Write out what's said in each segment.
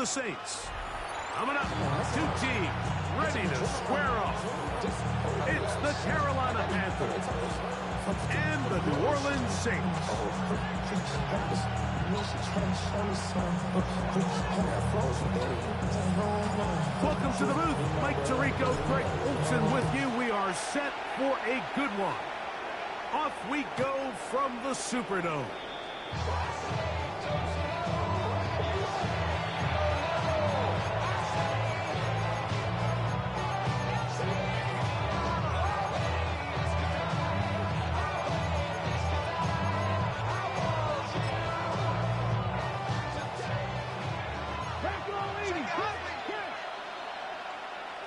the Saints. Coming up, two teams ready to square off. It's the Carolina Panthers and the New Orleans Saints. Welcome to the booth. Mike Tirico, Greg Olsen with you. We are set for a good one. Off we go from the Superdome.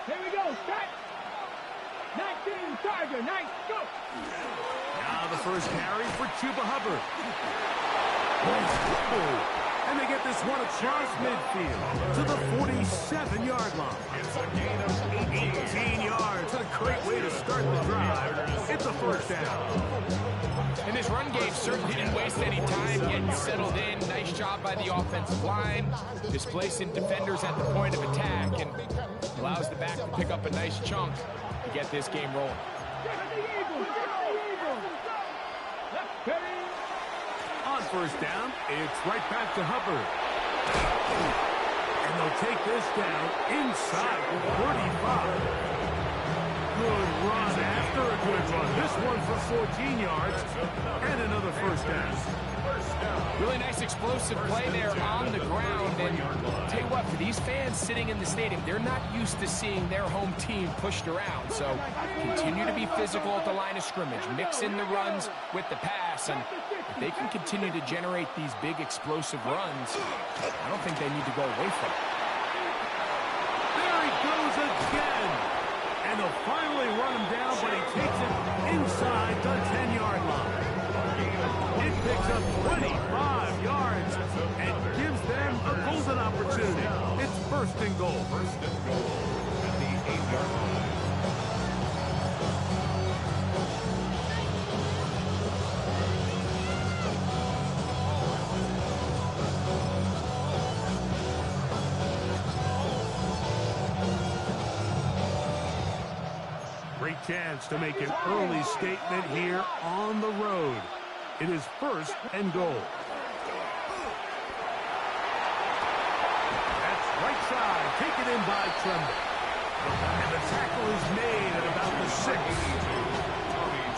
Here we go, start. 19, Tiger, nice, go. Now the first carry for Chuba Hubbard. And they get this one across midfield to the 47-yard line. It's a gain of 18 yards. A great way to start the drive. It's a first down. And this run game certainly didn't waste any time getting settled in. Nice job by the offensive line, displacing defenders at the point of attack, and allows the back to pick up a nice chunk to get this game rolling. On first down, it's right back to Hubbard. And they'll take this down inside the 35. Good run after a good run. This one for 14 yards and another first down. Really nice explosive play there on the ground. And I'll tell you what, for these fans sitting in the stadium, they're not used to seeing their home team pushed around. So continue to be physical at the line of scrimmage. Mix in the runs with the pass. And if they can continue to generate these big explosive runs, I don't think they need to go away from it. There he goes again. And they'll finally run him down, but he takes it inside the 10-yard line. It picks up 25 yards and gives them a golden opportunity. It's first and goal. First and goal at the 8-yard line. Great chance to make an early statement here on the road. It is first and goal. That's right side, taken in by Tremble. And the tackle is made at about the 6.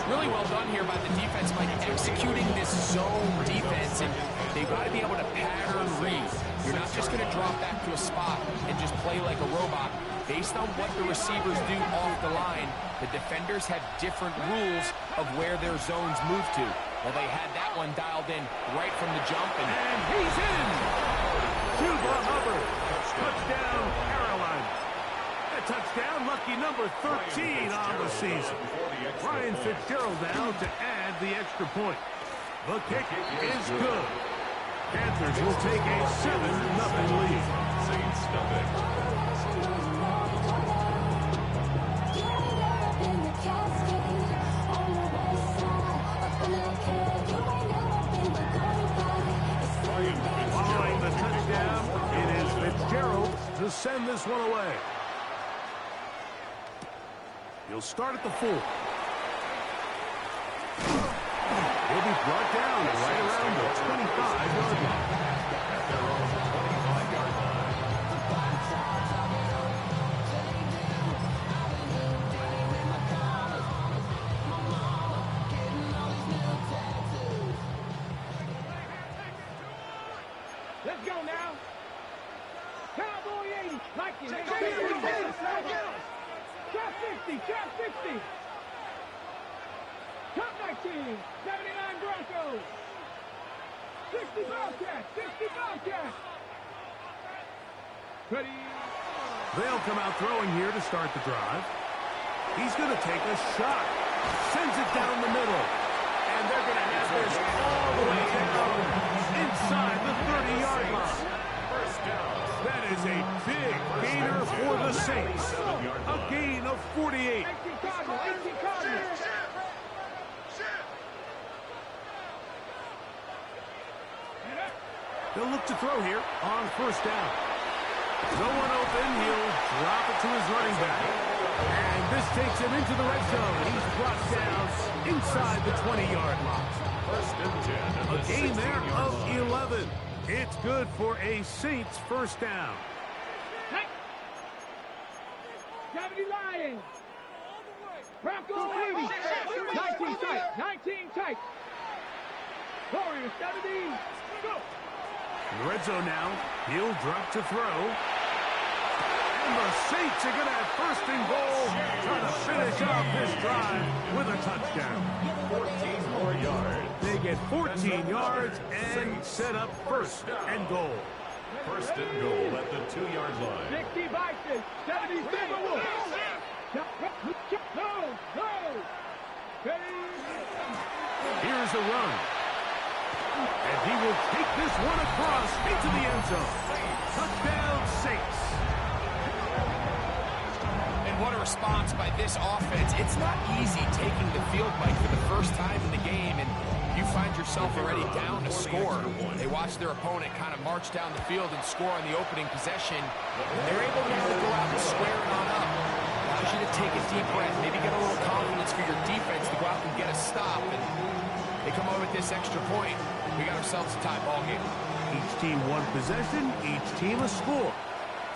Really well done here by the defense, Mike, executing this zone defense, and they've got to be able to pattern read. You're not just going to drop back to a spot and just play like a robot. Based on what the receivers do off the line, the defenders have different rules of where their zones move to. Well, they had that one dialed in right from the jump, and he's in! Chuba Hubbard, touchdown, Carolina. A touchdown, lucky number 13 on the season. Ryan Fitzgerald now to add the extra point. The kick is good. Panthers will take a 7-0 lead. Saints nothing. Following the touchdown, it is Fitzgerald to send this one away. He'll start at the 4. He'll be brought down right around the 25-yard line. At their own 25-yard line. Let's go now. Cowboy 80. Like it. Shot 60. Shot 60. Top 19. 79 Broncos. 60 Bobcats. 60 Bobcats. Ready. They'll come out throwing here to start the drive. He's going to take a shot. Sends it down the middle. And they're going to have this all the way down inside the 30-yard line. First down. That is a big gainer for the Saints. A gain of 48. They'll look to throw here on first down. No one open. He'll drop it to his running back. And this takes him into the red zone. He's brought down inside the 20-yard line. A gain there of 11. It's good for a Saints first down. 70 Lions. Broncos 80. 19 tight. 19 tight. Warriors 70. Go. In the red zone now. He'll drop to throw. And the Saints are going to have first and goal. Trying to finish off this drive with a touchdown. 14 more yards. They get 14 yards and set up first and goal. First and goal at the 2-yard line. 60 Vikings. 70 Timberwolves. No. Here's a run. And he will take this one across into the end zone. Touchdown, Saints. And what a response by this offense. It's not easy taking the field, Mike, for the first time in the game, and you find yourself already down to score. They watch their opponent kind of march down the field and score on the opening possession. They're able now to go out and square it on up. Allows you to take a deep breath, maybe get a little confidence for your defense to go out and get a stop. And they come over with this extra point. We got ourselves a tie ball game. Each team one possession, each team a score.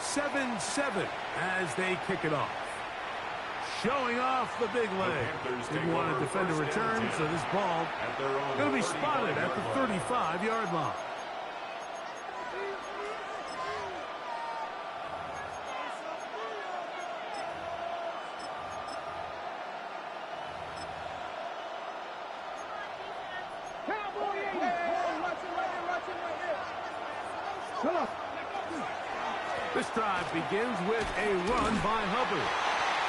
7-7 as they kick it off. Showing off the big leg. Didn't want to defend a return, so this ball going to be spotted at the 35-yard line. This drive begins with a run by Hubbard.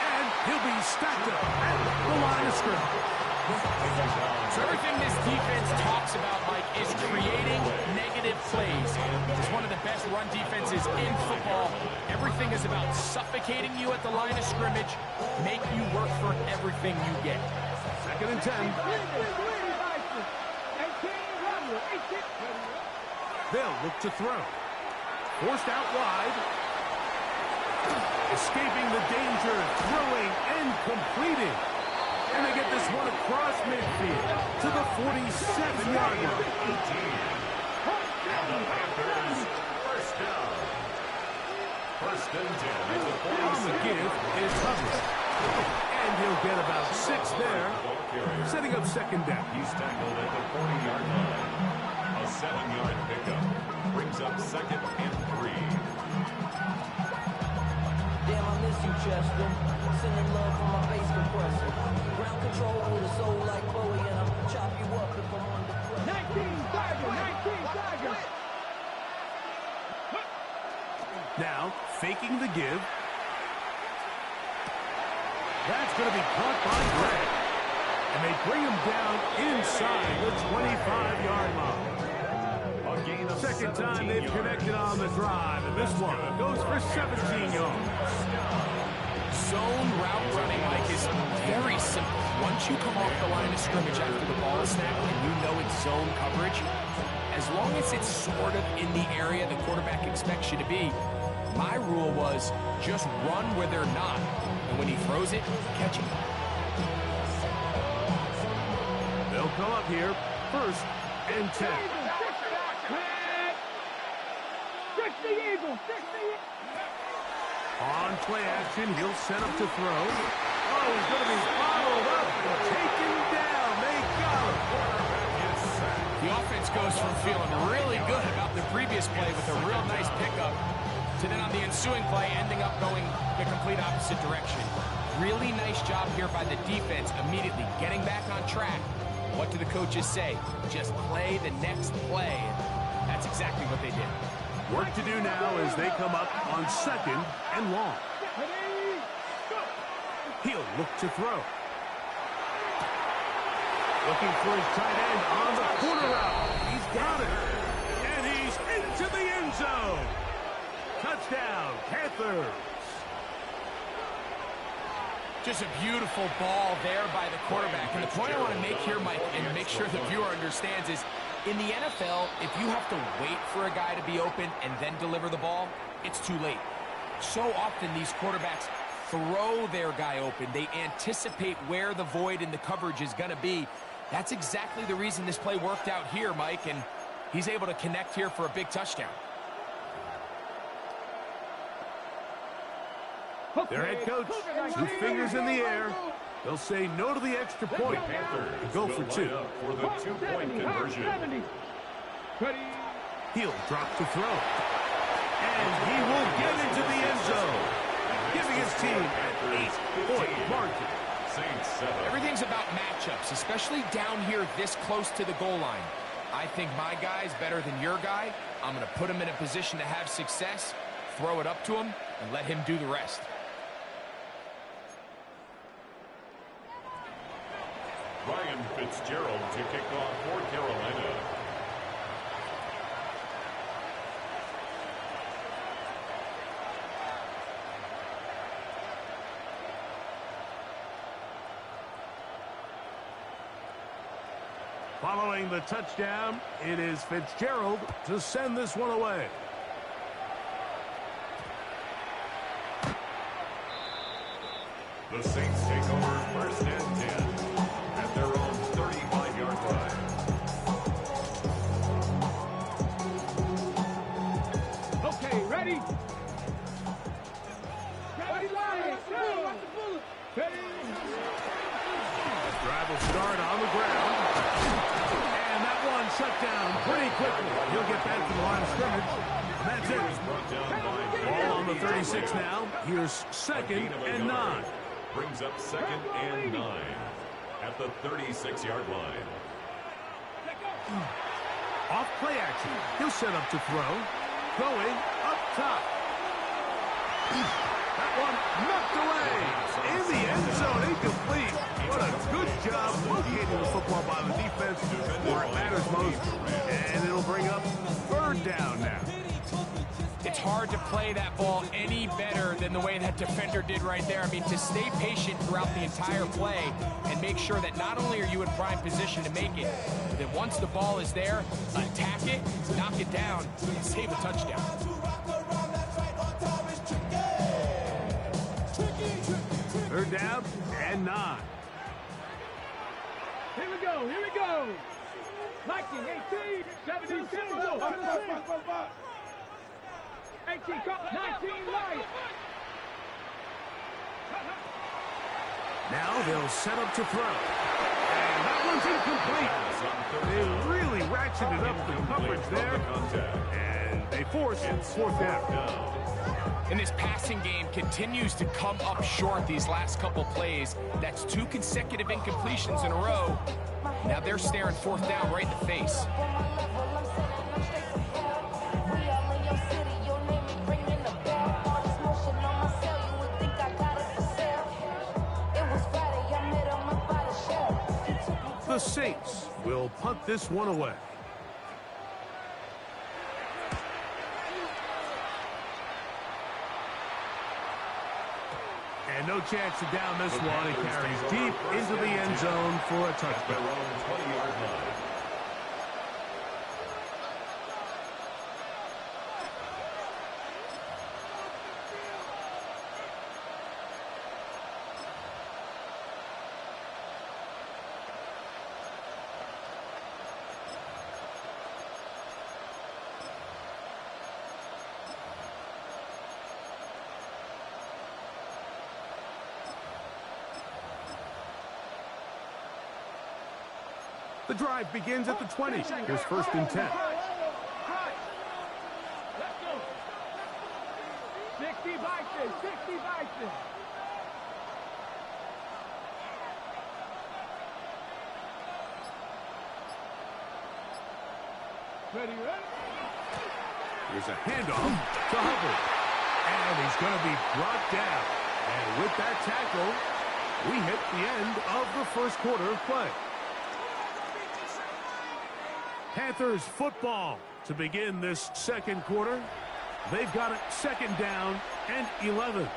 And he'll be stacked up at the line of scrimmage. So everything this defense talks about, Mike, is creating negative plays. It's one of the best run defenses in football. Everything is about suffocating you at the line of scrimmage, make you work for everything you get. Second and 10. They'll look to throw. Forced out wide. Escaping the danger, throwing and completing. And they get this one across midfield to the 47-yard line. First down. First and 10. On the give is Hubbard. And he'll get about 6 there, setting up second down. He's tackled at the 40-yard line. A 7-yard pickup brings up second and 3. Damn, I miss you, Chester. Sending love from my bass compressor. Ground control with a soul like Bowie, and I'll chop you up if I'm under pressure. 19 Tiger. Now, faking the give. That's going to be caught by Gray. And they bring him down inside the 25-yard line. Second time they've connected on the drive, and this one goes for 17 yards. Zone route running, Mike, is very simple. Once you come off the line of scrimmage after the ball is snapped and you know it's zone coverage, as long as it's sort of in the area the quarterback expects you to be, my rule was just run where they're not. And when he throws it, catch it. They'll come up here, first and 10. On play action, he'll set up to throw. Oh, he's going to be followed up, taken down. They got him. The offense goes from feeling really good about the previous play with a real nice pickup to then on the ensuing play ending up going the complete opposite direction. Really nice job here by the defense immediately getting back on track. What do the coaches say? Just play the next play. And that's exactly what they did. Work to do now as they come up on second and long. He'll look to throw. Looking for his tight end on the corner route. He's got it. And he's into the end zone. Touchdown, Panthers. Just a beautiful ball there by the quarterback. And the point I want to make here, Mike, and make sure the viewer understands is In the NFL, if you have to wait for a guy to be open and then deliver the ball, it's too late. So often these quarterbacks throw their guy open. They anticipate where the void in the coverage is going to be. That's exactly the reason this play worked out here, Mike, and he's able to connect here for a big touchdown. Their head coach, 2 fingers in the air. They'll say no to the extra point and go for 2. For the 2-point conversion. He'll drop to throw. And he will get into the end zone, giving his team an 8-point margin. Saints 7. Everything's about matchups, especially down here this close to the goal line. I think my guy's better than your guy. I'm going to put him in a position to have success, throw it up to him, and let him do the rest. Ryan Fitzgerald to kick off for Carolina. Following the touchdown, it is Fitzgerald to send this one away. The Saints take over 1st and 10 at their own 35-yard line. Okay, ready? Drive will start on the ground. And that one shut down pretty quickly. He'll get back to the line of scrimmage. And that's it. Ball on the 36 now. Here's 2nd and 9. Brings up 2nd and 9 at the 36-yard line. Off play action. He'll set up to throw. Going up top. That one knocked away. In the end zone, incomplete. What a good job locating the football by the defense where it matters most. And it'll bring up 3rd down now. It's hard to play that ball any better than the way that defender did right there. I mean, to stay patient throughout the entire play and make sure that not only are you in prime position to make it, but that once the ball is there, attack it, knock it down, and save a touchdown. 3rd down and 9. Here we go, here we go. 19, 18, 17, 18, 19 right. Now they'll set up to throw. And that one's incomplete. They really ratcheted up the coverage there. And they force 4th down. And this passing game continues to come up short these last couple plays. That's 2 consecutive incompletions in a row. Now they're staring 4th down right in the face. The Saints will punt this one away. And no chance to down this one. It carries deep into the end zone for a touchdown. 20-yard line. The drive begins at the 20. Here's 1st and 10. Let's go. 60 Bison, 60 Bison. Ready, ready? Here's a handoff to Hubbard. And he's going to be brought down. And with that tackle, we hit the end of the 1st quarter of play. Panthers football to begin this 2nd quarter. They've got it 2nd down and 11.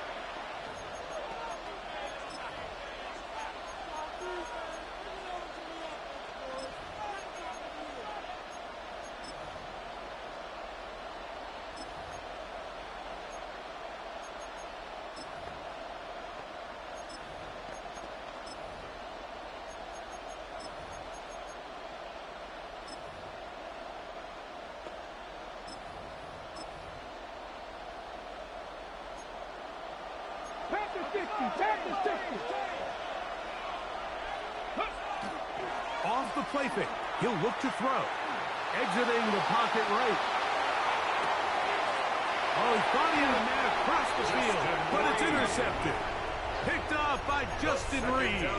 60. Tap the 60. Off the play fake. He'll look to throw. Exiting the pocket right. Oh, he thought he had a man across the field, but it's intercepted. Picked off by Justin Reed.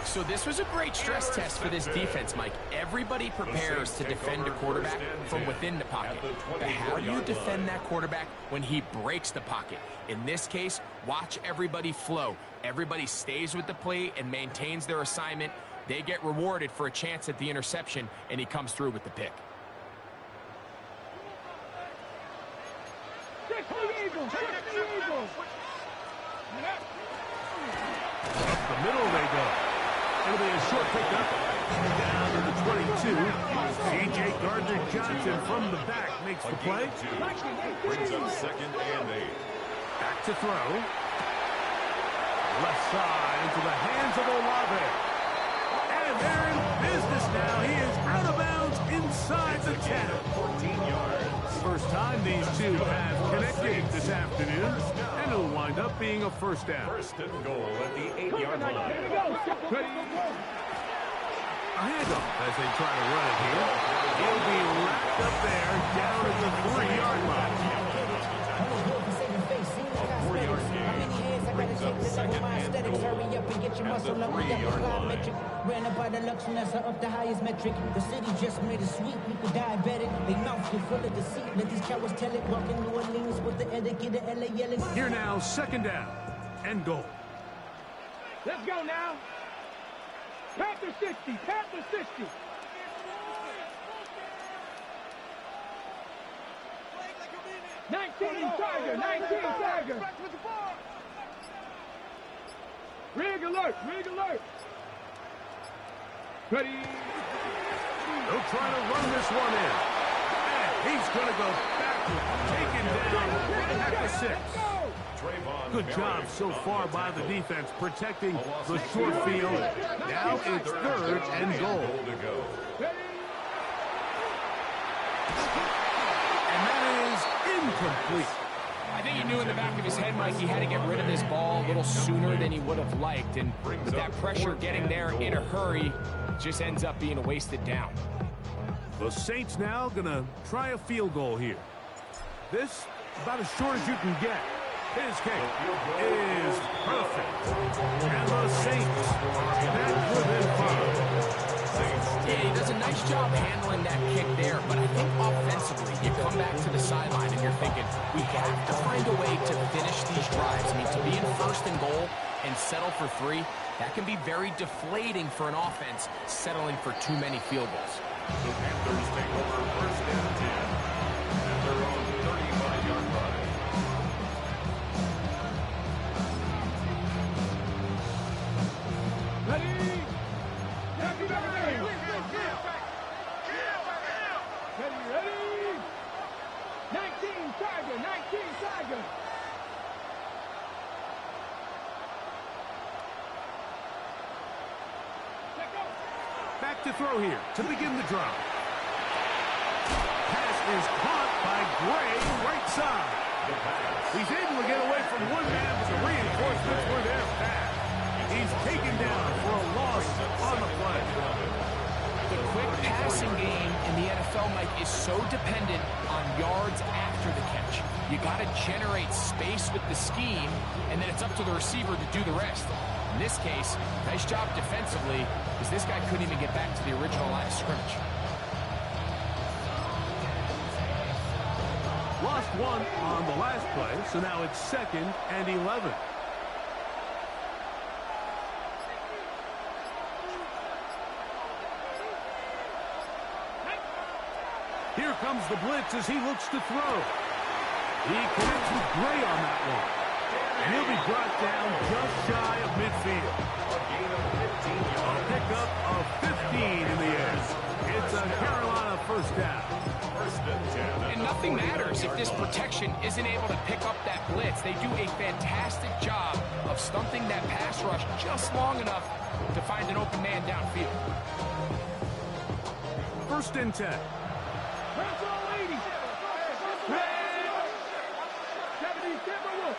So this was a great stress test for this defense, Mike. Everybody prepares to defend a quarterback from within the pocket. But how do you defend that quarterback when he breaks the pocket? In this case, watch everybody flow. Everybody stays with the play and maintains their assignment. They get rewarded for a chance at the interception, and he comes through with the pick. Up the middle they go. It'll be a short pickup. Down to the 22. C.J. Gardner-Johnson from the back makes the play. Brings up 2nd and 8. Back to throw. Left side into the hands of Olave. And they're in business now. He is out of bounds inside the 10. 14 yards. First time these two have connected this afternoon, and it'll wind up being a first down. First and goal at the 8-yard line. A handoff as they try to run it here. He'll be wrapped up there down at the 3-yard line. A 4-yard gain brings up 2nd and goal at the 3-yard line. Ran up by the luxuriness up the highest metric. The city just made it sweet. People diabetic. They mouth get full of deceit. Let these cowards tell it. Walking New Orleans with the etiquette of LA yelling. Here now, 2nd down and goal. Let's go now. Tap the 60. Tap the 60. Tiger. 19 Tiger. Rig alert. Rig alert. Ready. They'll try to run this one in. And he's going to go backward. Taken down at the 6. Good job so far by the defense protecting the short field. Now it's 3rd and goal. And that is incomplete. I think he knew in the back of his head, Mike, he had to get rid of this ball a little sooner than he would have liked. And with that pressure getting there in a hurry, just ends up being a wasted down. The Saints now going to try a field goal here. This about as short as you can get. His kick is perfect. And the Saints are back within 5. Yeah, he does a nice job handling that kick there, but I think offensively, you come back to the sideline and you're thinking, we have to find a way to finish these drives. I mean, to be in 1st and goal and settle for 3, that can be very deflating for an offense settling for too many field goals. The Panthers take over 1st and 10 at their own 35-yard line. Ready. Ready. 19 Tiger. 19 Tiger. Back to throw here to begin the drive. Pass is caught by Gray, right side. He's able to get away from one man, but the reinforcements were there fast. He's taken down for a loss on the play. The quick passing game in the NFL, Mike, is so dependent on yards after the catch. You got to generate space with the scheme, and then it's up to the receiver to do the rest. In this case, nice job defensively, because this guy couldn't even get back to the original line of scrimmage. Lost one on the last play, so now it's 2nd and 11. Here comes the blitz as he looks to throw. He connects with Gray on that one. And he'll be brought down just shy of midfield. A pickup of 15 in the air. It's a Carolina first down. And nothing matters if this protection isn't able to pick up that blitz. They do a fantastic job of stumping that pass rush just long enough to find an open man downfield. 1st and 10. Press all 80. 70 Timberwolves.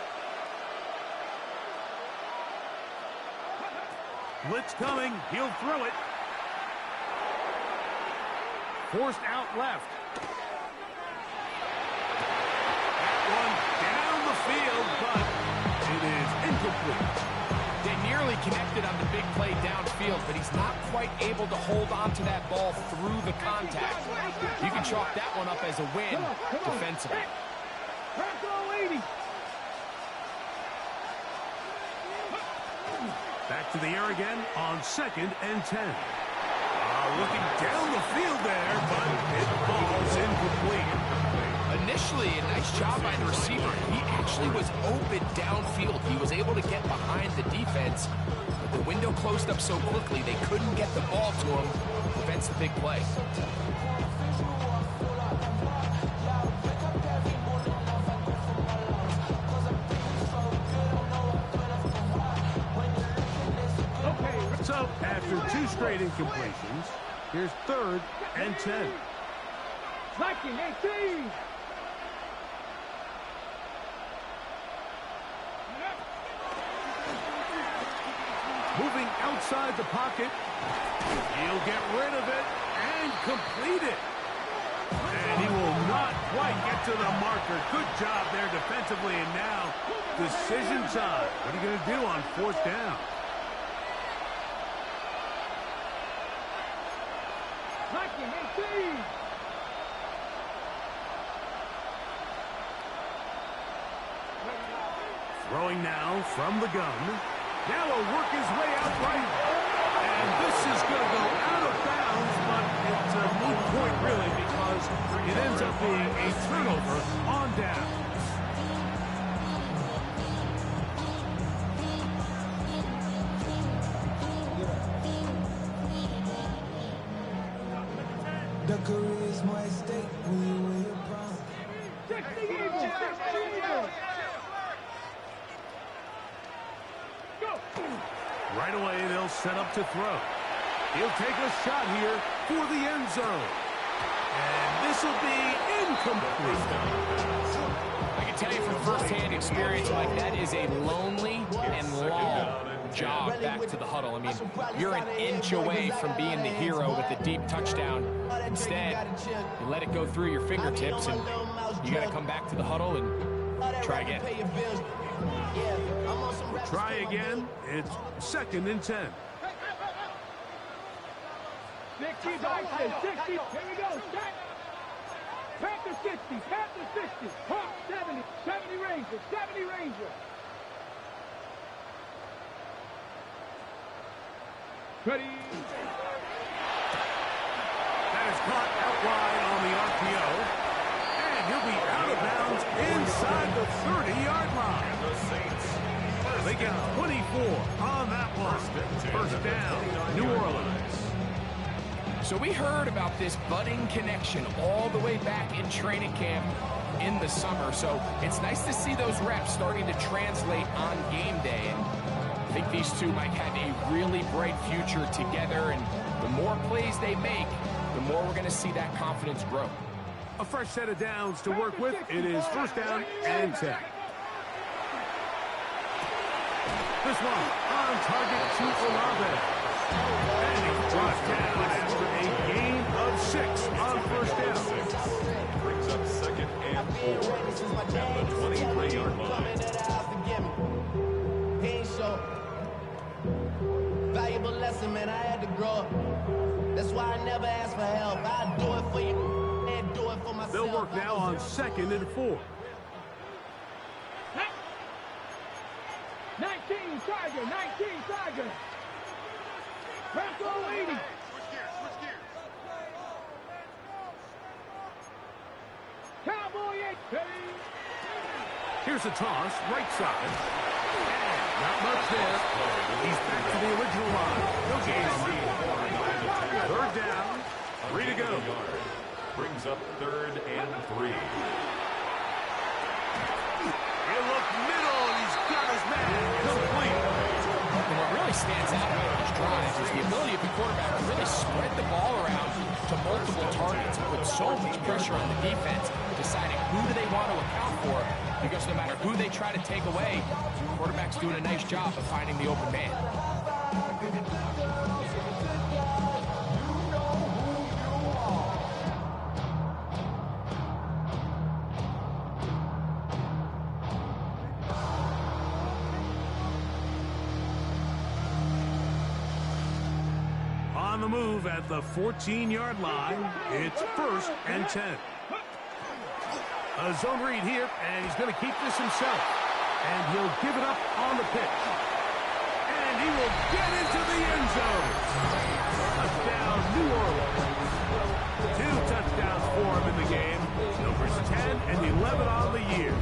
Blitz coming. He'll throw it. Forced out left. That one down the field, but it is incomplete. They nearly connected on the big play downfield, but he's not quite able to hold on to that ball through the contact. You can chalk that one up as a win defensively. Back to the air again on 2nd and 10. Looking down the field there, but it falls incomplete. Initially, a nice job by the receiver. He actually was open downfield. He was able to get behind the defense, but the window closed up so quickly they couldn't get the ball to him. Prevents the big play. So, after 2 straight incompletions, here's 3rd and 10. 1918. Moving outside the pocket. He'll get rid of it and complete it. And he will not quite get to the marker. Good job there defensively, and now decision time. What are you going to do on 4th down? 1918. Throwing now from the gun. Now he'll work his way out right. And this is going to go out of bounds, but it's a moot point really because it ends up being a turnover on down. The career is more at stake when you win your prime. 60 Eagles, 60 Eagles. Go. Right away, they'll set up to throw. He'll take a shot here for the end zone. And this will be incomplete. I can tell you from firsthand experience, like that is a lonely and long jog back to the huddle. I mean, you're an inch away from being the hero with a deep touchdown. Instead, you let it go through your fingertips, and you got to come back to the huddle and try again. Try again. It's 2nd and 10. 60 Bison, 60. Here we go. Set. Panther 60, Panther 60. Hawk 70, 70 Ranger, 70 Ranger. Ready. That is caught out wide on the RPO. And he'll be out of bounds inside the 30-yard line. And the Saints. They get 24 on that one. 1st down, New Orleans. So we heard about this budding connection all the way back in training camp in the summer. So it's nice to see those reps starting to translate on game day. And I think these two might have a really bright future together. And the more plays they make, the more we're going to see that confidence grow. A fresh set of downs to work with. It is 1st down and 10. This one on target to Olave. And he's brought down after a gain of 6 on 1st down. Brings up 2nd and 4 at the 23-yard line. Valuable lesson, man. I had to grow up. That's why I never ask for help. I do it for you and do it for myself. They'll work now on 2nd and 4. 19 Tiger, 19 Tiger. Bronco 80. Cowboy 8. Here's a toss, right side. And not much there. He's back to the original line. No gain. 3rd down, 3 to go. Brings up 3rd and 3. He'll look middle, and he's got his man complete. And what really stands out about these drives is the ability of the quarterback to really spread the ball around to multiple targets and put so much pressure on the defense, deciding who do they want to account for, because no matter who they try to take away, the quarterback's doing a nice job of finding the open man. On the move at the 14-yard line, it's 1st and 10. A zone read here, and he's going to keep this himself. And he'll give it up on the pitch. And he will get into the end zone. Touchdown, New Orleans. 2 touchdowns for him in the game. Numbers 10 and 11 on the year.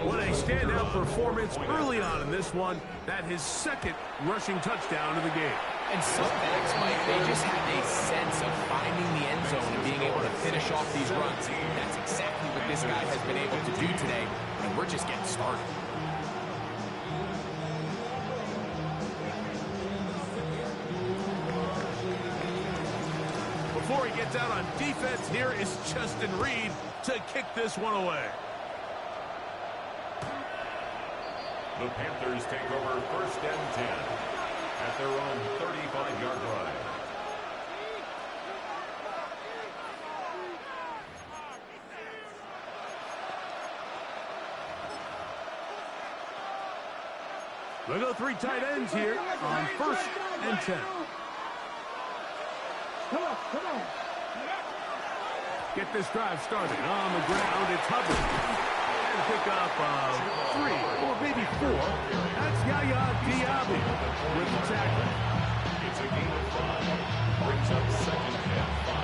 What a standout performance early on in this one. That his 2nd rushing touchdown of the game. And some backs, Mike, they just have a sense of finding the end zone and being able to finish off these runs. That's exactly what this guy has been able to do today, and we're just getting started. Before he gets out on defense, here is Justin Reed to kick this one away. The Panthers take over 1st and 10 at their own 35-yard line. We'll go 3 tight ends here on 1st and 10. Come on. Get this drive started on the ground. It's Hubbard. And pick up 3 or maybe 4. That's Yaya Diaby with the tackle. It's a gain of 5. Brings up 2nd and 5.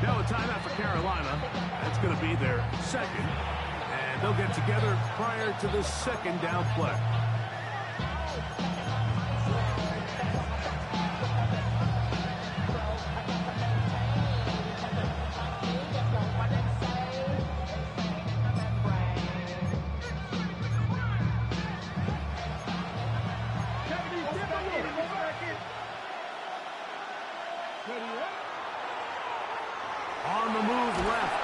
Now a timeout for Carolina. That's going to be their 2nd. And they'll get together prior to the 2nd down play. On the move left.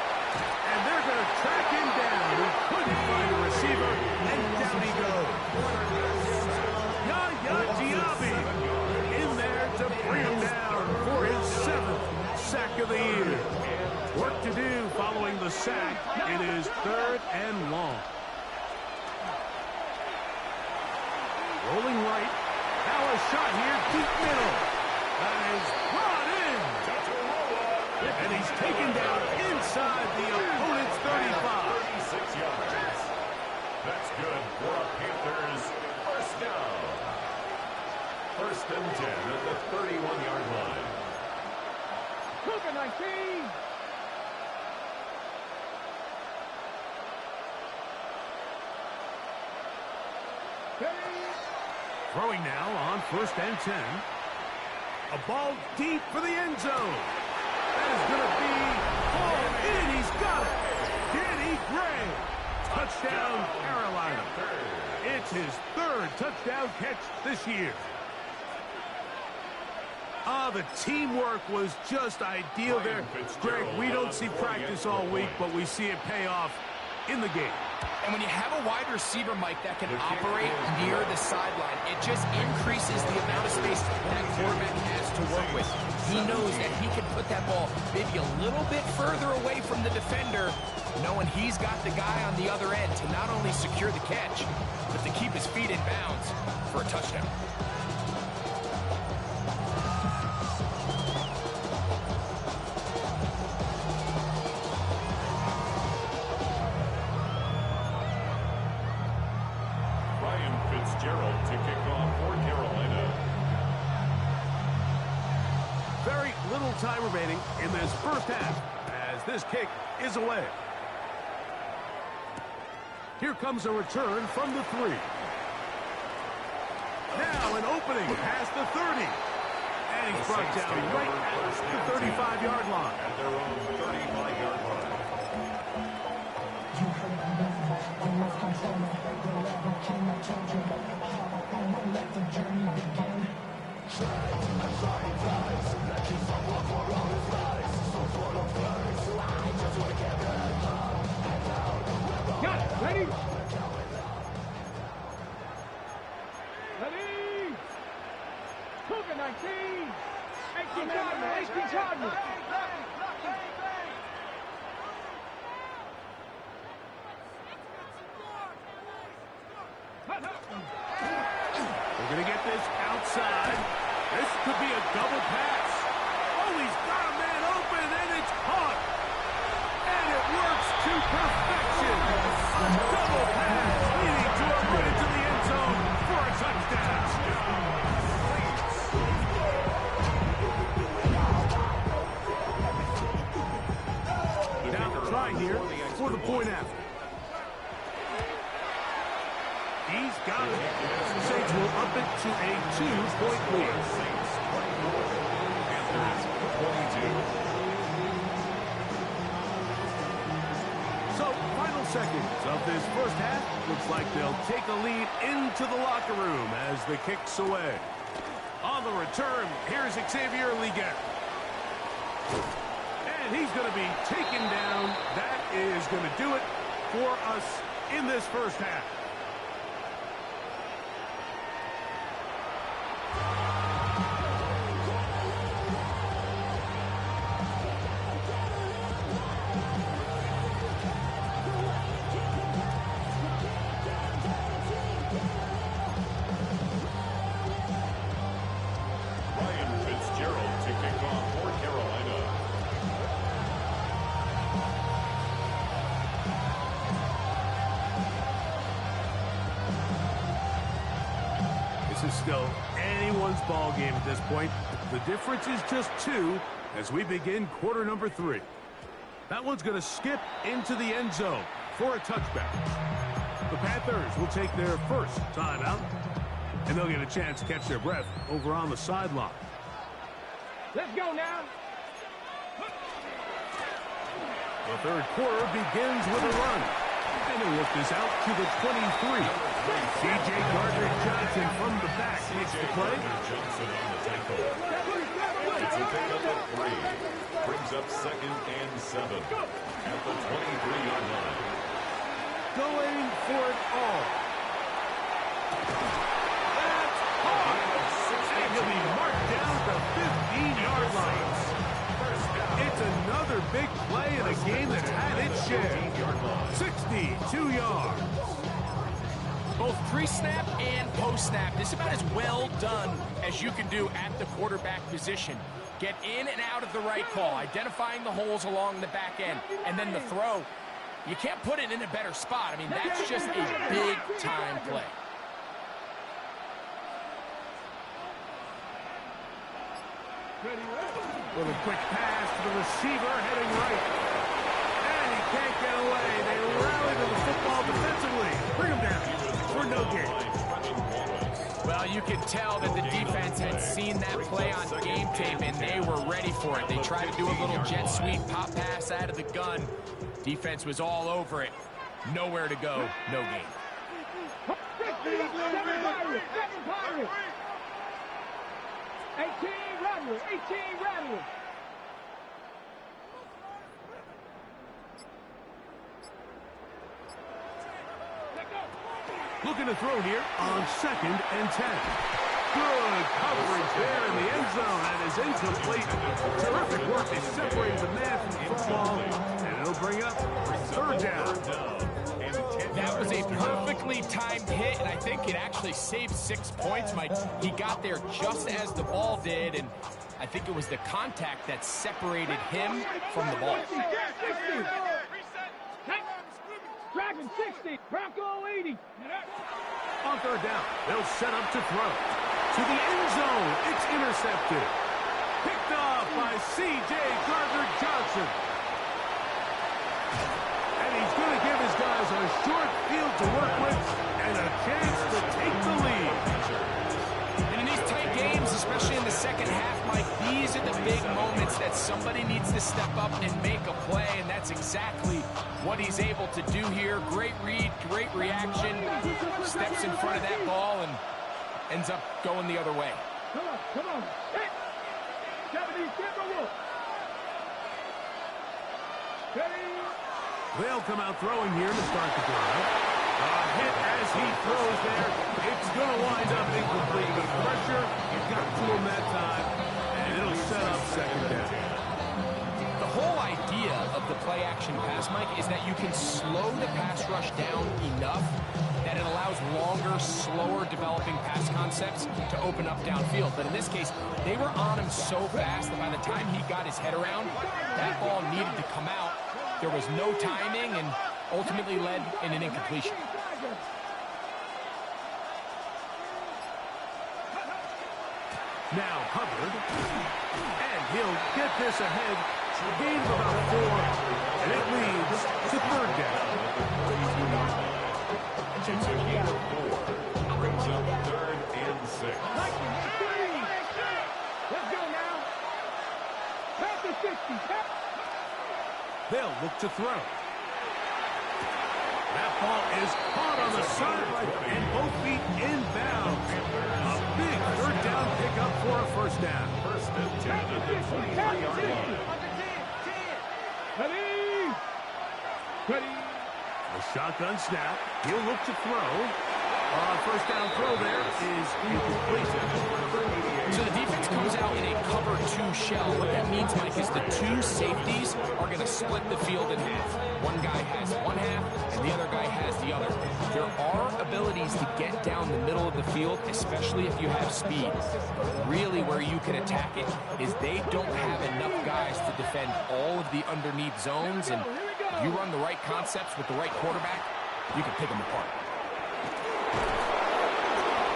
And they're going to track him down. He couldn't find a receiver, and down he goes. Yaya Diaby in there to bring him down for his 7th sack of the year. Work to do following the sack. It is 3rd and long. Rolling right. Now a shot here, deep middle. That is brought in. And he's taken down inside the opponent's 35. 36 yards. That's good for a Panthers 1st down. 1st and 10 at the 31-yard line. Cougar 19. Throwing now on 1st and 10. A ball deep for the end zone. That is going to be hauled in. He's got it. Danny Gray. Touchdown, Carolina. It's his 3rd touchdown catch this year. The teamwork was just ideal there. Greg, we don't see practice all week, but we see it pay off in the game. And when you have a wide receiver, Mike, that can operate near the sideline, it just increases the amount of space that quarterback has to work with. He knows that he can put that ball maybe a little bit further away from the defender, knowing he's got the guy on the other end to not only secure the catch, but to keep his feet in bounds for a touchdown. Fitzgerald to kick off for Carolina. Very little time remaining in this 1st half as this kick is away. Here comes a return from the 3. Now an opening past the 30. And he's brought down right at the 35-yard line. At their own 35-yard line. Got it. Ready? Ready? Cougar 19. 18 Cardinals. 18 Cardinals. We're going to get this outside. This could be a double pass. Oh, he's got a man open, and it's caught. And it works to perfection. A double pass leading to a run into the end zone for a touchdown. Now try here for the point after. He's got it. Saints will up it to a 2-point lead. So, final seconds of this first half. Looks like they'll take a lead into the locker room as the kick's away. On the return, here's Xavier Legette. And he's going to be taken down. That is going to do it for us in this first half. This is still anyone's ball game at this point. The difference is just 2 as we begin quarter number 3. That one's going to skip into the end zone for a touchback. The Panthers will take their first timeout, and they'll get a chance to catch their breath over on the sideline. Let's go now. The third quarter begins with a run. And they'll work this out to the 23. C.J. Gardner-Johnson from the back makes the play. Johnson on the tackle. It's a pick up at 3. Brings up 2nd and 7 at the 23-yard line. Going for it all. That's hard. And he'll be marked down at the 15-yard line. It's another big play in a game that had its share. 62 yards. Both pre-snap and post-snap. This is about as well done as you can do at the quarterback position. Get in and out of the right call, identifying the holes along the back end, and then the throw. You can't put it in a better spot. I mean, that's just a big-time play. With a quick pass to the receiver heading right. And he can't get away. They rally to the football defensively. Bring him down for no gain. Well, you could tell that the defense had seen that play on game tape, and they were ready for it. They tried to do a little jet sweep pop pass out of the gun. Defense was all over it. Nowhere to go, no gain. 7 Pirates. 18 Rattlers. 18 Rattlers. Looking to throw here on 2nd and 10. Good coverage there in the end zone. That is incomplete. Terrific work. They separated the man from the football, and it'll bring up 3rd down. That was a perfectly timed hit, and I think it actually saved 6 points, Mike. He got there just as the ball did, and I think it was the contact that separated him from the ball. Dragon 60. Bronco 80. On 3rd down, they'll set up to throw. To the end zone, it's intercepted. Picked off by C.J. Gardner-Johnson. And he's going to give his guys a short field to work with and a chance to take the lead. And in these tight games, especially in the second half, Mike, these are the big moments that somebody needs to step up and make a play, and that's exactly what he's able to do here. Great read, great reaction, steps in front of that ball and ends up going the other way. Come on. Hit. 70, Timberwolves. They'll come out throwing here to start the drive. A hit as he throws there. It's going to wind up incomplete, but pressure got to him that time, and it'll set up second down. The whole idea of the play-action pass, Mike, is that you can slow the pass rush down enough that it allows longer, slower developing pass concepts to open up downfield. But in this case, they were on him so fast that by the time he got his head around, that ball needed to come out. There was no timing and ultimately led in an incompletion. Now Hubbard, and he'll get this ahead. A gain of about 4, and it leads to third down. It's a gain of 4. Brings up 3rd and 6. Let's go now. Pass the 60. They'll look to throw. That ball is caught on the sideline, and both feet inbounds. A big third down pickup for a first down. First and 10 at the 23-yard line. Ready. A shotgun snap. He'll look to throw. First down throw there is incomplete. So the defense comes out in a cover 2 shell. What that means, Mike, is the 2 safeties are going to split the field in half. One guy has one half, and the other guy has the other. There are abilities to get down the middle of the field, especially if you have speed. Really, where you can attack it is they don't have enough guys to defend all of the underneath zones, and if you run the right concepts with the right quarterback, you can pick them apart.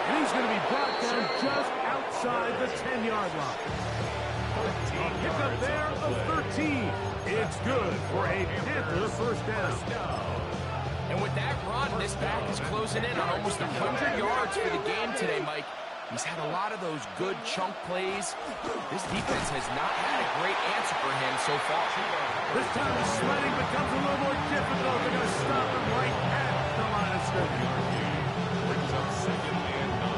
And he's going to be brought down just outside the 10-yard line. A pickup there of 13. It's good for a Panther first down. And with that run, this back is closing in on almost 100 yards for the game today, Mike. He's had a lot of those good chunk plays. This defense has not had a great answer for him so far. This time the sledding becomes a little more difficult. They're going to stop him right at the line of scrimmage. Brings up 2nd and 9.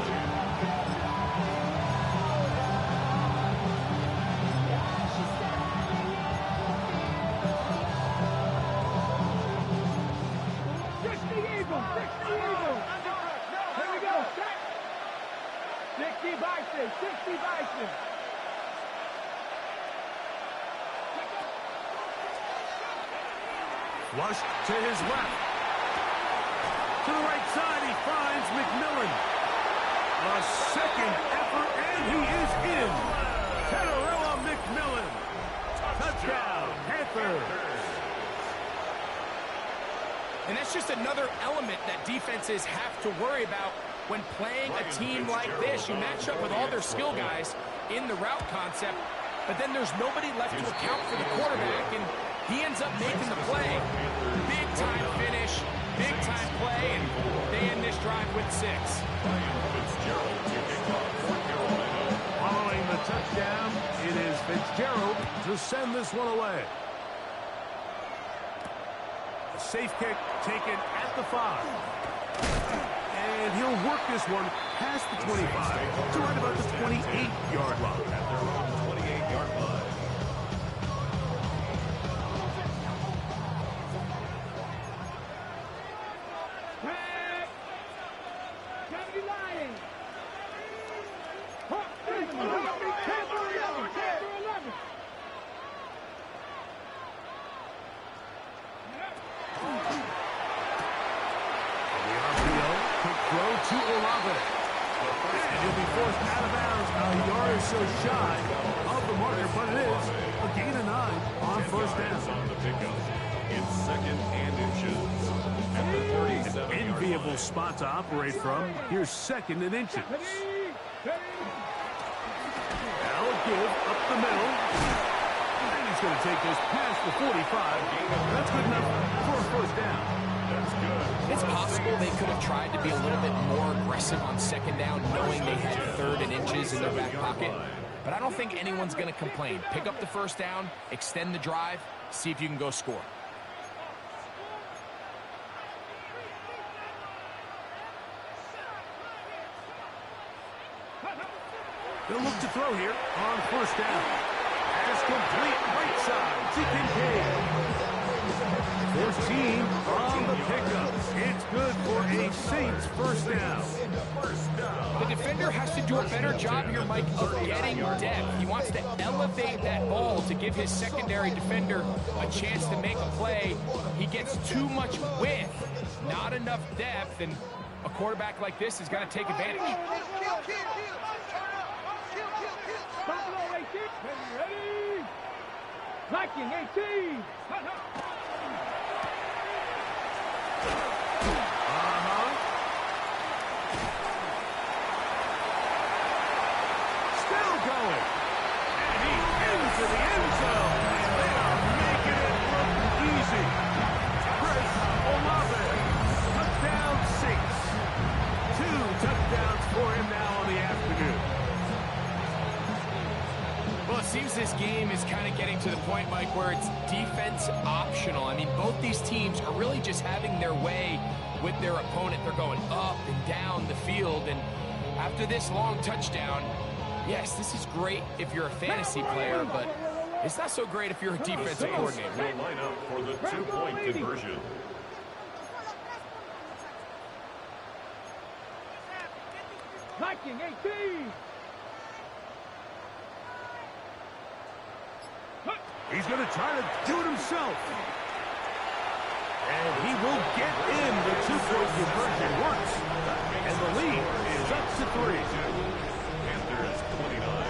Here we go. 60 Bison. 60 Bison. Flush to his left. To the right side, he finds McMillan. A second effort, and he is in. Tenerella McMillan. Touchdown, Panthers. And that's just another element that defenses have to worry about when playing a team like this. You match up with all their skill guys in the route concept, but then there's nobody left to account for the quarterback, and he ends up making the play. Big-time finish, big-time play, and they end this drive with 6. Following the touchdown, it is Fitzgerald to send this one away. A safe kick taken at the 5. And he'll work this one past the 25 to right about the 28-yard line. At their own 28-yard line. To Olave. And he'll be forced out of bounds. A yard or so shy of the marker, but it is a gain of 9 on first down. On the pickup. It's 2nd and inches. At the 37-yard line. Enviable spot to operate from. Here's 2nd and inches. That'll give up the middle. And he's going to take this past the 45. That's good enough for a first down. That's good. It's possible they could have tried to be a little bit more aggressive on 2nd down, knowing they had 3rd and inches in their back pocket. But I don't think anyone's going to complain. Pick up the first down, extend the drive, see if you can go score. They'll look to throw here on first down. Pass complete right side to Kincaid. 14 on the pickup. It's good for a Saints first down. The defender has to do a better job here, Mike, of getting depth. He wants to elevate that ball to give his secondary defender a chance to make a play. He gets too much width, not enough depth, and a quarterback like this is going to take advantage. Buffalo 18. Ready? Viking 18. Still going. And he's into the end zone. And they are making it look easy. Chris Olave. Touchdown Saints. 2 touchdowns for him now on the afternoon. Well, it seems this game is kind of getting to the point, Mike, where it's defense optional. I mean, both these teams are really just having their way with their opponent. They're going up and down the field, and after this long touchdown, yes, this is great if you're a fantasy player, but it's not so great if you're a defensive coordinator. Will line up for the 2-point conversion. Viking 18. He's going to try to do it himself. And he will get in. The 2-point conversion works. And the lead is up to 3. Panthers 29.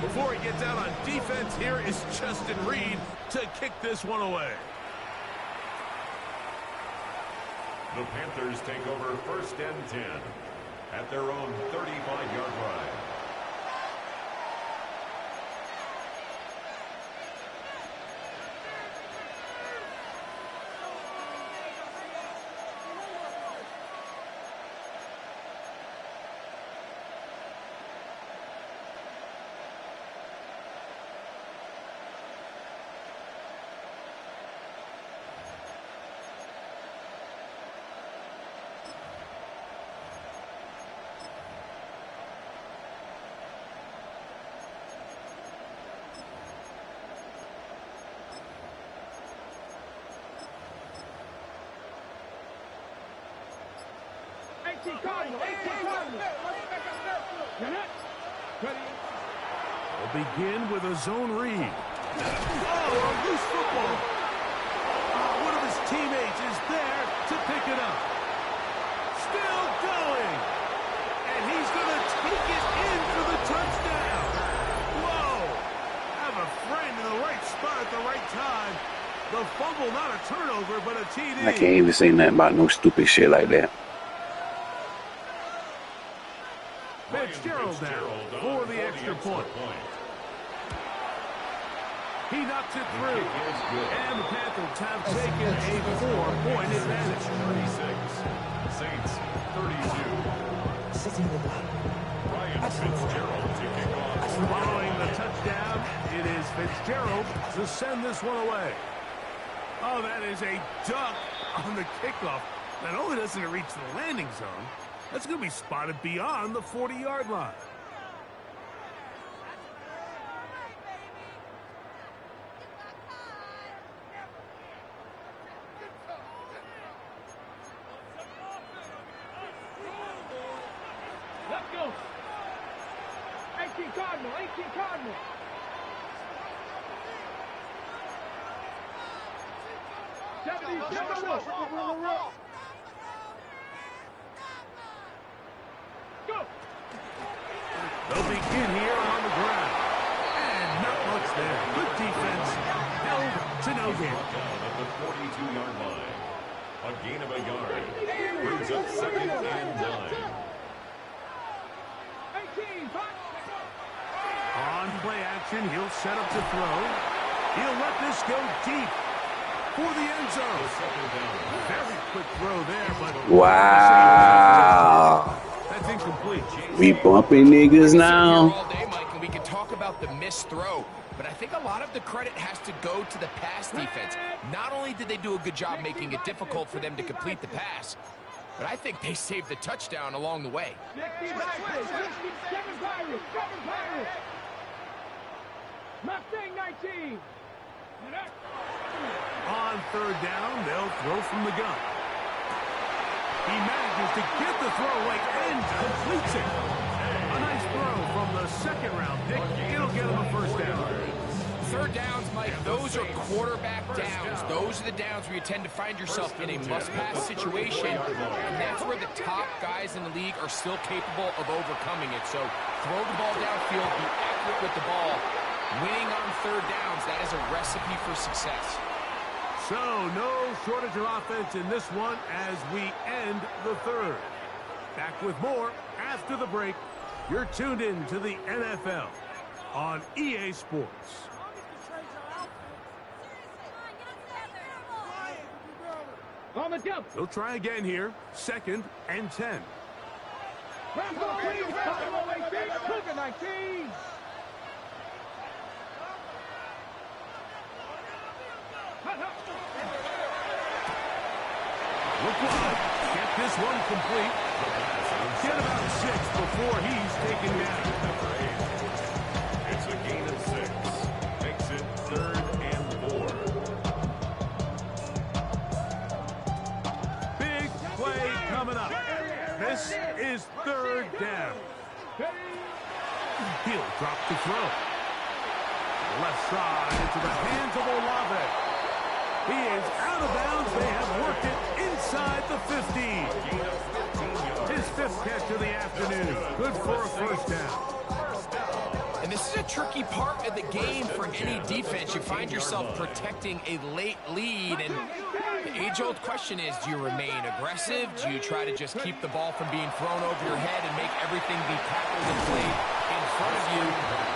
Before he gets out on defense, here is Justin Reed to kick this one away. The Panthers take over 1st and 10 at their own 35-yard line. Cardinal. They'll begin with a zone read. Oh, a loose football. One of his teammates is there to pick it up. Still going. And he's going to take it in for the touchdown. Whoa. Have a friend in the right spot at the right time. The fumble, not a turnover, but a TD. I can't even say nothing about no stupid shit like that. Fitzgerald now for the extra point. He knocks it through. And the Panthers have taken a 4-point advantage. 36. Saints 32. Ryan Fitzgerald to kick off. Following the touchdown, it is Fitzgerald to send this one away. Oh, that is a duck on the kickoff. Not only doesn't it reach the landing zone, that's going to be spotted beyond the 40-yard line. Let's go. 18 Cardinal. 18 Cardinal. Go. They'll begin here on the ground. And not much there. Good defense. Held to no gain. Down at the 42-yard line. A gain of a yard. Brings up 2nd and 9. 18. On play action, he'll set up to throw. He'll let this go deep for the end zone. Very quick throw there, but wow. That's incomplete. We bumping niggas now. All day, Mike, and we can talk about the missed throw, but I think a lot of the credit has to go to the pass defense. Not only did they do a good job making it difficult for them to complete the pass, but I think they saved the touchdown along the way. 7 Pirates. Mustang 19. On third down, they'll throw from the gun. He manages to get the throw away and completes it. A nice throw from the second round pick. It'll get him a first down. Third downs, Mike, those are quarterback downs. Those are the downs where you tend to find yourself in a must-pass situation, and that's where the top guys in the league are still capable of overcoming it. So throw the ball downfield, be accurate with the ball. Winning on third downs, that is a recipe for success. So no shortage of offense in this one as we end the third. Back with more after the break. You're tuned in to the NFL on EA Sports. On the jump. They'll try again here. 2nd and 10. Rambo, please. 19. Look wide. Get this one complete. Get about 6 before he's taken down. It's a gain of 6. Makes it 3rd and 4. Big play coming up. This is 3rd down. He'll drop the throw. Left side into the hands of Olave. He is out of bounds. They have worked it inside the 50. His 5th catch of the afternoon. Good for a first down. And this is a tricky part of the game for any defense. You find yourself protecting a late lead, and the age-old question is, do you remain aggressive? Do you try to just keep the ball from being thrown over your head and make everything be tackled and played in front of you?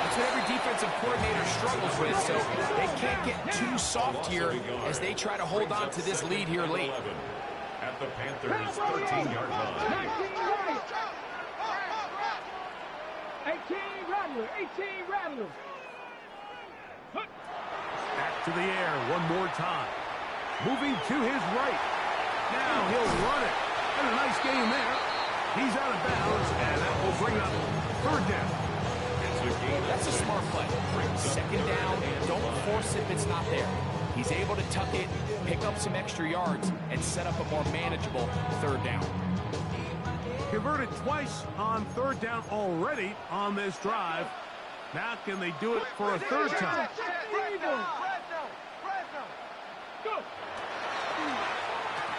That's what every defensive coordinator struggles with, so they can't get too soft here as they try to hold on to this lead here late. At the Panthers' 13-yard line. 18 Rattler. Back to the air one more time. Moving to his right. Now he'll run it. And a nice game there. He's out of bounds, and that will bring up 3rd down. That's a smart play. 2nd down, don't force it if it's not there. He's able to tuck it, pick up some extra yards, and set up a more manageable 3rd down. Converted twice on 3rd down already on this drive. Now can they do it for a 3rd time?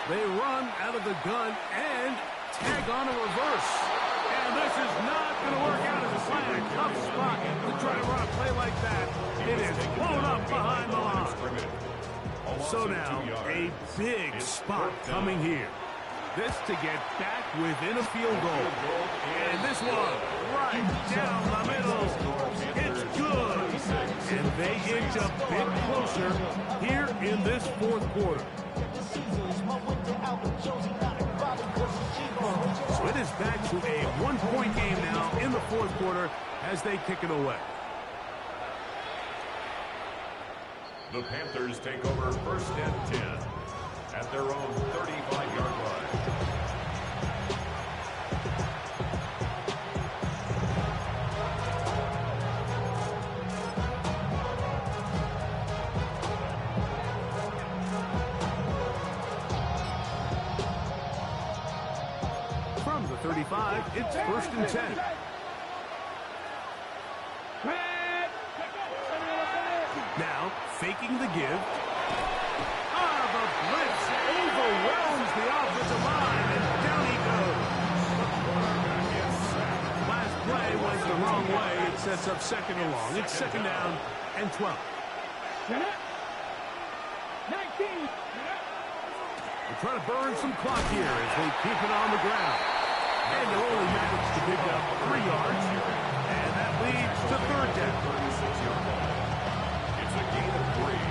They run out of the gun and tag on a reverse. And this is not going to work out as a plan. Tough spot to try to run a play like that. It is blown up behind the line. So now, a big spot coming here. This to get back within a field goal. And this one right down the middle. It's good. And they inch a bit closer here in this 4th quarter. So it is back to a 1-point game now in the 4th quarter as they kick it away. The Panthers take over 1st and 10 at their own 35-yard line. From the 35, it's 1st and 10. Now, faking the give. The blitz overwhelms the offensive line, and down he goes. Last play was the wrong way. It sets up 2nd and long. It's 2nd down and 12. 19. They try to burn some clock here as they keep it on the ground. And they only manage to pick up 3 yards, and that leads to 3rd down. It's a gain of 3.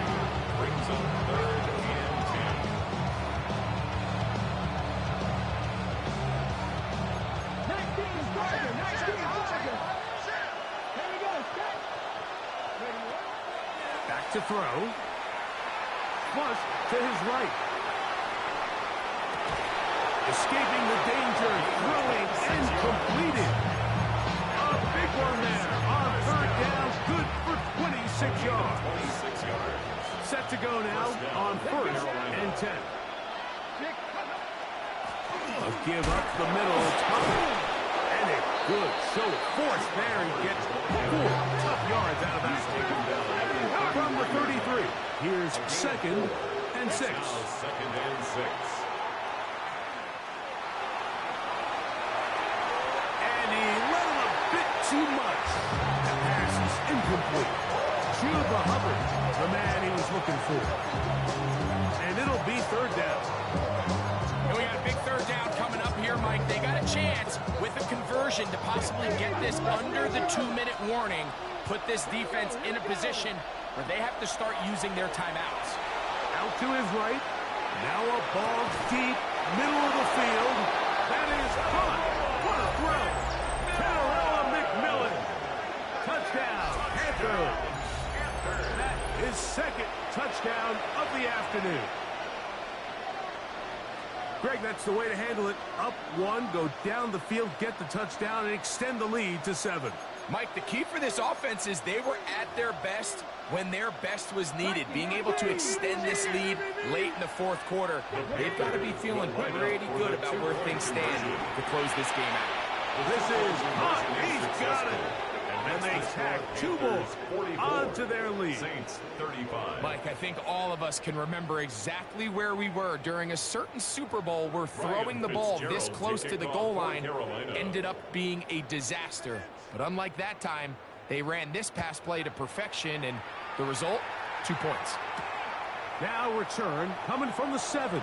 Brings up 3rd and 10. 19 Gardner. Here we go. Set. Back to throw. Flush to his right. Escaping the danger, throwing and completed. A big one there on 3rd down, good for 26 now on 1st and 10. They'll give up the middle. And a good show of force there. He gets 4 tough yards out of that. From the 33, here's 2nd and 6. 2nd and 6. And he let him a bit too much. The pass is incomplete. Chuba Hubbard, the man he was looking for. And it'll be 3rd down. And we got a big 3rd down coming up here, Mike. They got a chance with a conversion to possibly get this under the 2-minute warning, put this defense in a position where they have to start using their timeouts. Out to his right. Now a ball deep, middle of the field. That is caught. What a throw. Tarella McMillan. Touchdown, Panthers. That is 2nd touchdown of the afternoon. Greg, that's the way to handle it. Up 1, go down the field, get the touchdown, and extend the lead to 7. Mike, the key for this offense is they were at their best when their best was needed. Being able to extend this lead late in the 4th quarter, they've got to be feeling pretty good about where things stand to close this game out. This is hot. He's got it. And they tack 2 more onto their lead. Saints 35. Mike, I think all of us can remember exactly where we were during a certain Super Bowl where throwing the ball this close to the goal line ended up being a disaster. But unlike that time, they ran this pass play to perfection, and the result, 2 points. Now return coming from the 7.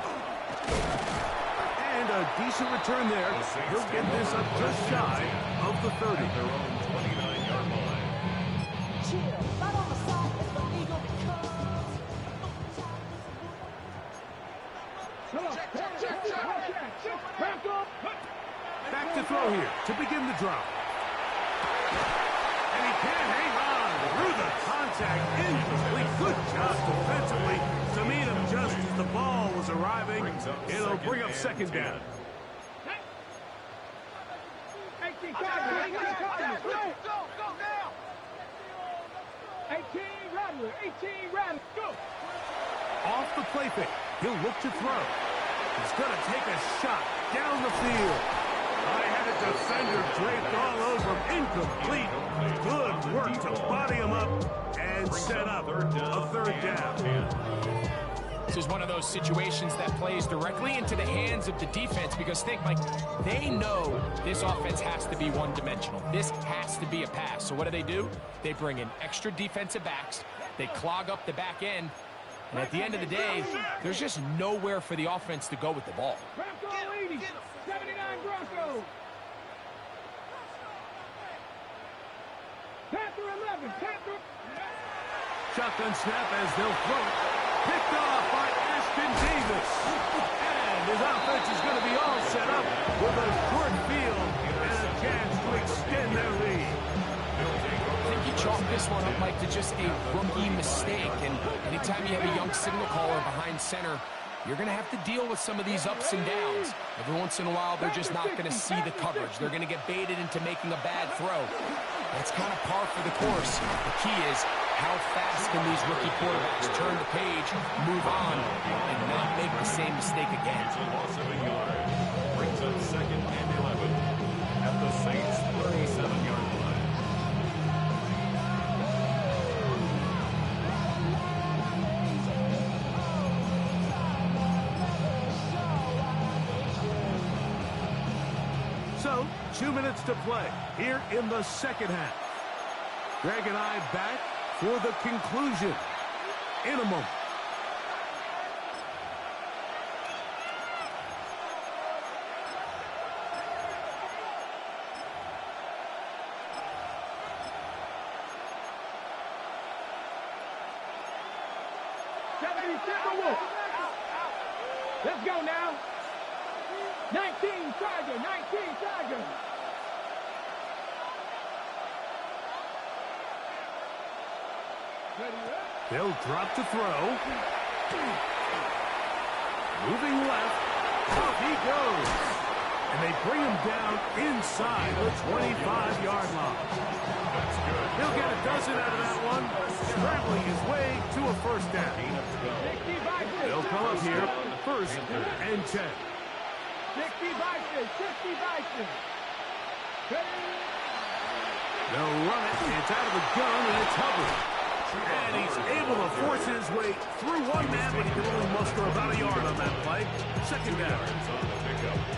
And a decent return there. He'll get this up just shy of the 30. Their own 29-yard line. Back to throw here to begin the drop. And he can't hang on through the contact. Incomplete. Good job defensively to meet him just as the ball was arriving. It'll bring up 2nd down. 18 Rattler, go! Off the play fake. He'll look to throw. He's going to take a shot down the field. I had a defender draped all over him. Incomplete. Good work to body him up and set up a 3rd down. This is one of those situations that plays directly into the hands of the defense because think, Mike, they know this offense has to be one-dimensional. This has to be a pass. So what do? They bring in extra defensive backs. They clog up the back end. And at the end of the day, there's just nowhere for the offense to go with the ball. Bronco 80, 79 Bronco. Panther 11, Panther. Shotgun snap as they'll throw it. Picked off by Ashton Davis. And his offense is going to be all set up with a short field and a chance to extend their lead. I think you chalk this one up, Mike, to just a rookie mistake. And anytime you have a young signal caller behind center, you're going to have to deal with some of these ups and downs. Every once in a while, they're just not going to see the coverage. They're going to get baited into making a bad throw. That's kind of par for the course. The key is how fast can these rookie quarterbacks turn the page, move on, and not make the same mistake again. Loss of a yard. Brings up 2nd and 11 at the Saints 37-yard line. So, 2 minutes to play here in the 2nd half. Greg and I back for the conclusion in a moment. Let's go now. 19 Tiger, 19 Tiger. They'll drop to throw. Moving left. Off he goes. And they bring him down inside the 25-yard line. He'll get a dozen out of that one, scrambling his way to a first down. They'll come up here, first and 10. 60 Vikings, 60 Vikings. They'll run it. It's out of the gun, and it's Hubbard. And he's able to force his way through one man, but he can only muster about a yard on that play. Second down.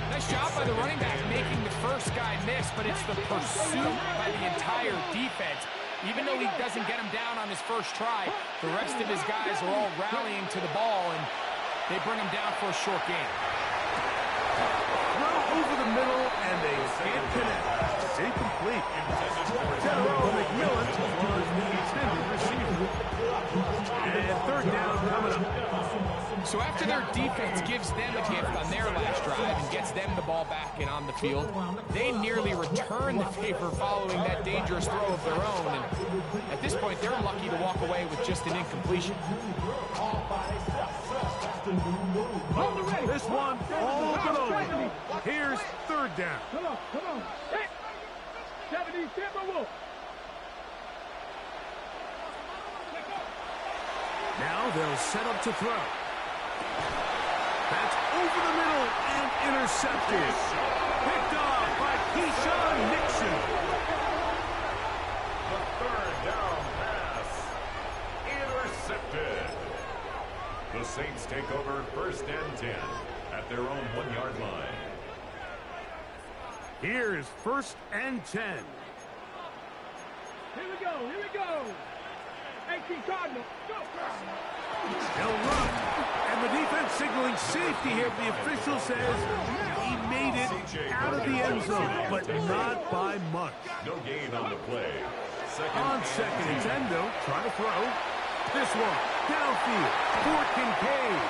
Nice job by the running back making the first guy miss, but it's the pursuit by the entire defense. Even though he doesn't get him down on his first try, the rest of his guys are all rallying to the ball, and they bring him down for a short gain. Throw over the middle, and they can't connect. It's incomplete. General McMillan was the intended receiver. And third down coming up. So after their defense gives them a gift on their last drive and gets them the ball back and on the field, they nearly return the favor following that dangerous throw of their own. And at this point, they're lucky to walk away with just an incompletion. This one all but over. Here's third down. Come on. Hey. 70 Timberwolves. Now they'll set up to throw. That's over the middle and intercepted. Picked off by Keyshawn Nixon. The third down pass. Intercepted. The Saints take over first and 10 at their own 1-yard line. Here's first and 10. Here we go. 18 Cardinals. Go. They'll run. And the defense signaling safety here. The official says he made it out of the end zone, but not by much. No gain on the play. On second and 10, though, trying to throw. This one, downfield, for Kincaid.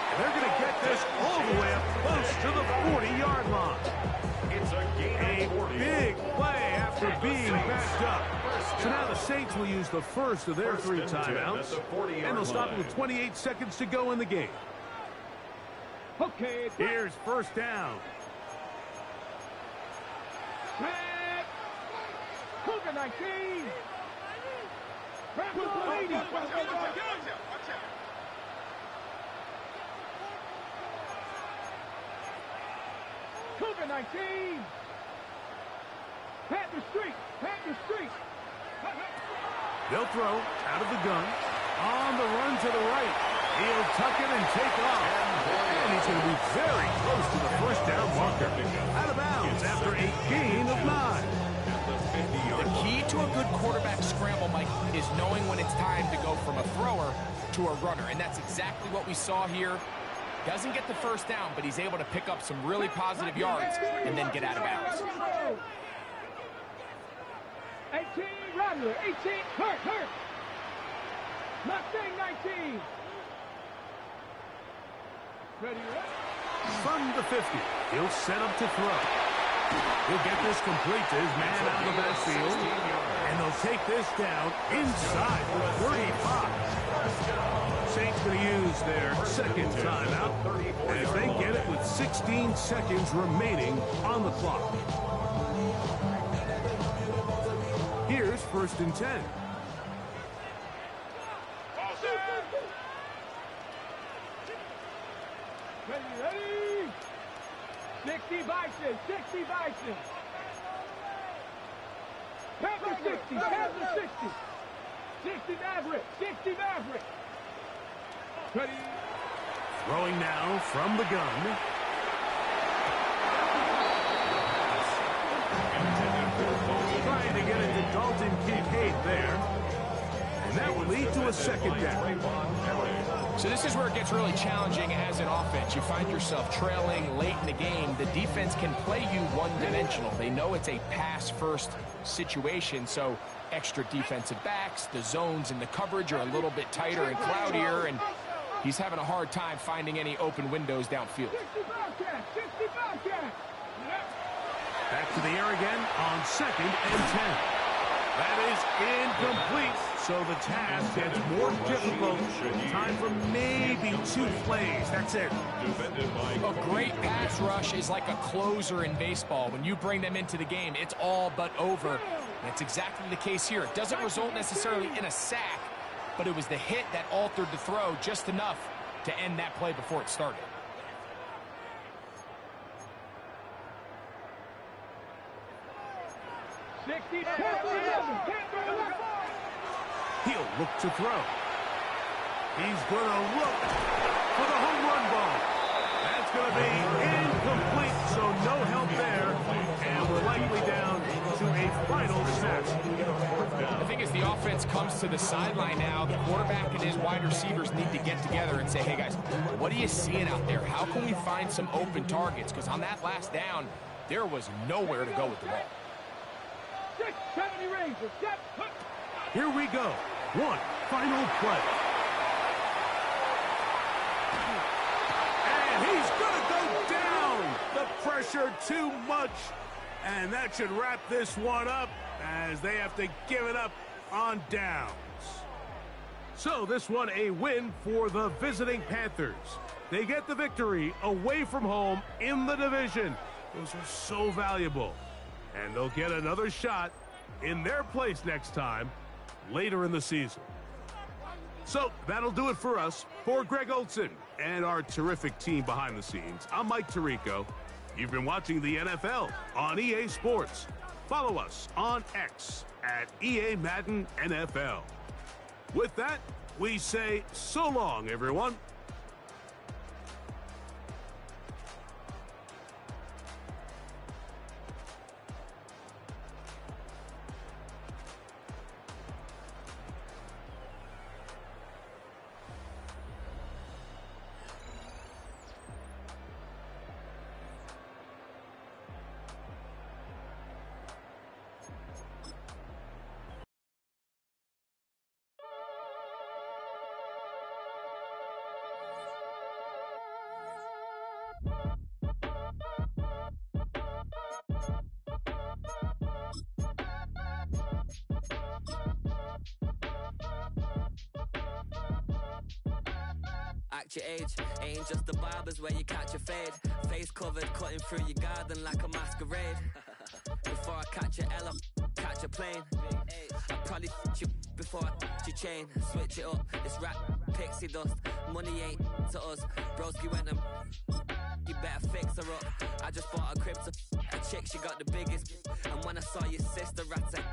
And they're going to get this all the way up close to the 40-yard line. It's a gain of 40. Big play after being backed up. So now the Saints will use the first of their 3 timeouts. And they'll stop it with 28 seconds to go in the game. Okay. Here's first down. Cougar 19. Rambo 80. Cougar 19. Panther Street. They'll throw out of the gun. On the run to the right. He'll tuck it and take off. And he's going to be very close to the first down marker. Out of bounds after a gain of 9. The key to a good quarterback scramble, Mike, is knowing when it's time to go from a thrower to a runner. And that's exactly what we saw here. Doesn't get the first down, but he's able to pick up some really positive yards and then get out of bounds. 18, Rattler. 18, hurt. Mustang 19. Ready? From the 50, he'll set up to throw. He'll get this complete to his man out of the backfield. And they'll take this down inside the 35. Saints going to use their second timeout as they get it with 16 seconds remaining on the clock. Here's first and 10. Ready? 60 Bison. Panther 60. 60 Maverick. Ready? Throwing now from the gun. Trying to get it to Dalton Kincaid there. And that will lead to a second down. So this is where it gets really challenging as an offense. You find yourself trailing late in the game. The defense can play you one-dimensional. They know it's a pass-first situation, so extra defensive backs, the zones and the coverage are a little bit tighter and cloudier, and he's having a hard time finding any open windows downfield. 60 Bobcats. Back to the air again on second and 10. That is incomplete. So the task gets more difficult. Time for maybe 2 plays. That's it. A great pass rush is like a closer in baseball. When you bring them into the game, it's all but over. That's exactly the case here. It doesn't result necessarily in a sack, but it was the hit that altered the throw just enough to end that play before it started. He'll look to throw. He's going to look for the home run ball. That's going to be incomplete, so no help there. And we're likely down to a final snap. I think as the offense comes to the sideline now, the quarterback and his wide receivers need to get together and say, hey, guys, what are you seeing out there? How can we find some open targets? Because on that last down, there was nowhere to go with the ball. 670 Rangers. Here we go. One final play. And he's going to go down. The pressure too much. And that should wrap this one up as they have to give it up on downs. So this one a win for the visiting Panthers. They get the victory away from home in the division. Those are so valuable. And they'll get another shot in their place next time later in the season. So that'll do it for us. For Greg Olsen and our terrific team behind the scenes, I'm Mike Tirico. You've been watching the NFL on EA Sports. Follow us on X at EA Madden NFL. With that, we say so long, everyone. Act your age, ain't just the barbers where you catch a fade. Face covered, cutting through your garden like a masquerade. Before I catch a L, catch a plane. I probably you before I your chain. Switch it up, it's rap, pixie dust. Money ain't to us. Broski went and you better fix her up. I just bought a crib to a chick, she got the biggest. And when I saw your sister, I said